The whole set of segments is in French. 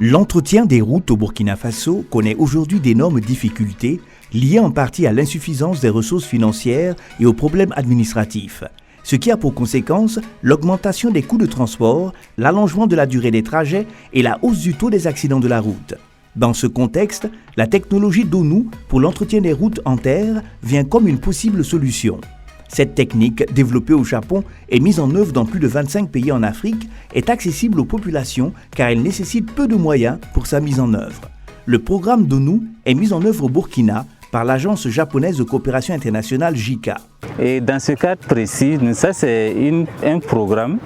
L'entretien des routes au Burkina Faso connaît aujourd'hui d'énormes difficultés liées en partie à l'insuffisance des ressources financières et aux problèmes administratifs, ce qui a pour conséquence l'augmentation des coûts de transport, l'allongement de la durée des trajets et la hausse du taux des accidents de la route. Dans ce contexte, la technologie Donu pour l'entretien des routes en terre vient comme une possible solution. Cette technique, développée au Japon et mise en œuvre dans plus de 25 pays en Afrique, est accessible aux populations car elle nécessite peu de moyens pour sa mise en œuvre. Le programme Donu est mis en œuvre au Burkina par l'Agence japonaise de coopération internationale JICA. Et dans ce cadre précis, ça c'est un programme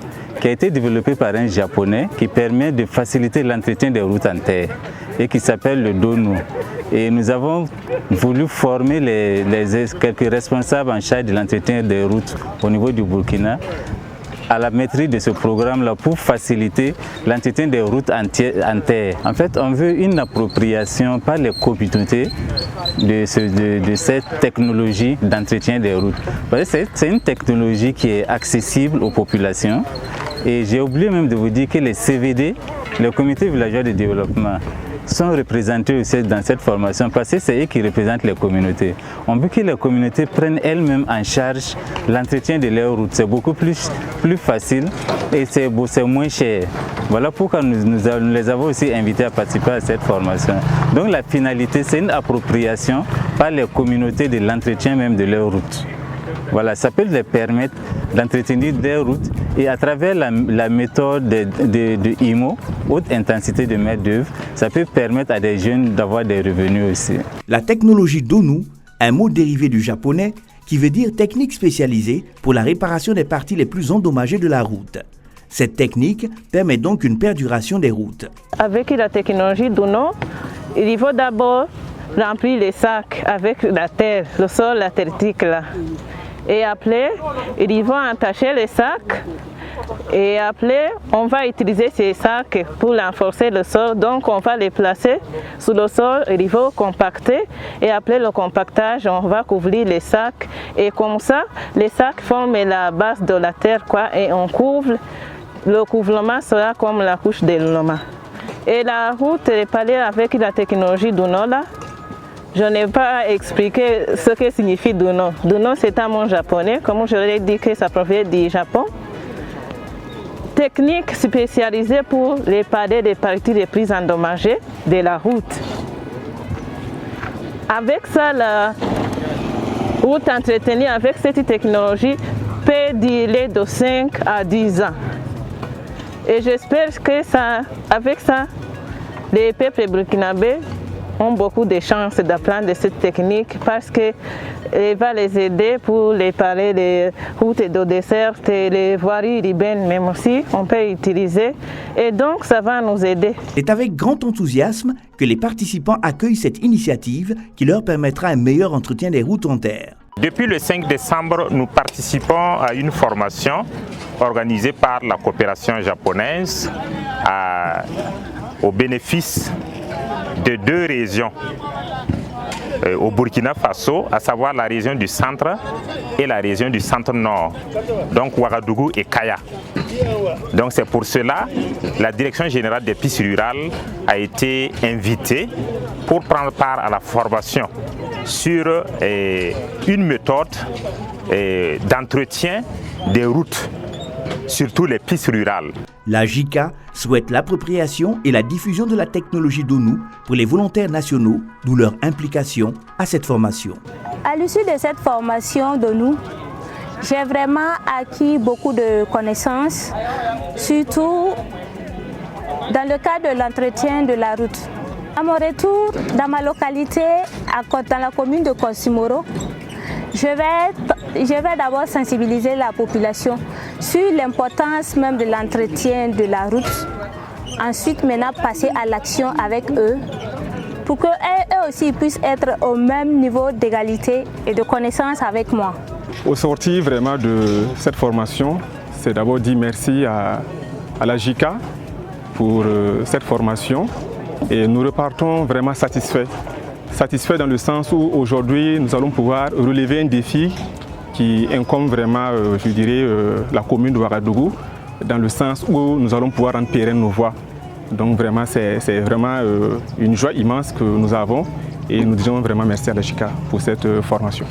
qui a été développé par un Japonais qui permet de faciliter l'entretien des routes en terre et qui s'appelle le Donu. Et nous avons voulu former quelques responsables en charge de l'entretien des routes au niveau du Burkina à la maîtrise de ce programme-là pour faciliter l'entretien des routes en terre. En fait, on veut une appropriation par les communautés de cette technologie d'entretien des routes. C'est une technologie qui est accessible aux populations. Et j'ai oublié même de vous dire que les CVD, les comités villageois de développement, sont représentés aussi dans cette formation parce que c'est eux qui représentent les communautés. On veut que les communautés prennent elles-mêmes en charge l'entretien de leurs routes. C'est beaucoup plus facile et c'est moins cher. Voilà pourquoi nous les avons aussi invités à participer à cette formation. Donc la finalité, c'est une appropriation par les communautés de l'entretien même de leurs routes. Voilà, ça peut les permettre d'entretenir des routes et à travers la méthode de IMO, haute intensité de main d'œuvre, ça peut permettre à des jeunes d'avoir des revenus aussi. La technologie Donu, un mot dérivé du japonais qui veut dire technique spécialisée pour la réparation des parties les plus endommagées de la route. Cette technique permet donc une perduration des routes. Avec la technologie Donu, il faut d'abord remplir les sacs avec la terre, le sol, la tertique là. Et après, ils vont attacher les sacs et après, on va utiliser ces sacs pour renforcer le sol. Donc, on va les placer sous le sol, ils vont compacter et après le compactage, on va couvrir les sacs. Et comme ça, les sacs forment la base de la terre et on couvre. Le couvrement sera comme la couche d'éléments. Et la route est parée avec la technologie Donu. Je n'ai pas expliqué ce que signifie Donu. Donu, c'est un mot japonais, comme je l'ai dit que ça provient du Japon. Technique spécialisée pour réparer les parties les plus endommagées de la route. Avec ça, la route entretenue avec cette technologie peut durer de 5 à 10 ans. Et j'espère que avec ça, les peuples burkinabés ont beaucoup de chances d'apprendre cette technique parce qu'elle va les aider pour réparer les routes d'eau desserte et les voiries urbaines même aussi, on peut utiliser et donc ça va nous aider. C'est avec grand enthousiasme que les participants accueillent cette initiative qui leur permettra un meilleur entretien des routes en terre. Depuis le 5 décembre, nous participons à une formation organisée par la coopération japonaise au bénéfice de 2 régions au Burkina Faso, à savoir la région du centre et la région du centre-nord, donc Ouagadougou et Kaya. Donc c'est pour cela que la Direction générale des pistes rurales a été invitée pour prendre part à la formation sur une méthode d'entretien des routes, surtout les pistes rurales. La JICA souhaite l'appropriation et la diffusion de la technologie Donu pour les volontaires nationaux, d'où leur implication à cette formation. À l'issue de cette formation Donu, j'ai vraiment acquis beaucoup de connaissances, surtout dans le cadre de l'entretien de la route. À mon retour dans ma localité, dans la commune de Consimoro, je vais d'abord sensibiliser la population sur l'importance même de l'entretien de la route. Ensuite, maintenant, passer à l'action avec eux pour qu'eux aussi puissent être au même niveau d'égalité et de connaissance avec moi. Au sortir vraiment de cette formation, c'est d'abord dire merci à la JICA pour cette formation et nous repartons vraiment satisfaits. Satisfaits dans le sens où aujourd'hui nous allons pouvoir relever un défi qui incombe vraiment, la commune de Ouagadougou, dans le sens où nous allons pouvoir rendre pérennes nos voies. Donc vraiment, c'est vraiment une joie immense que nous avons et nous disons vraiment merci à la JICA pour cette formation.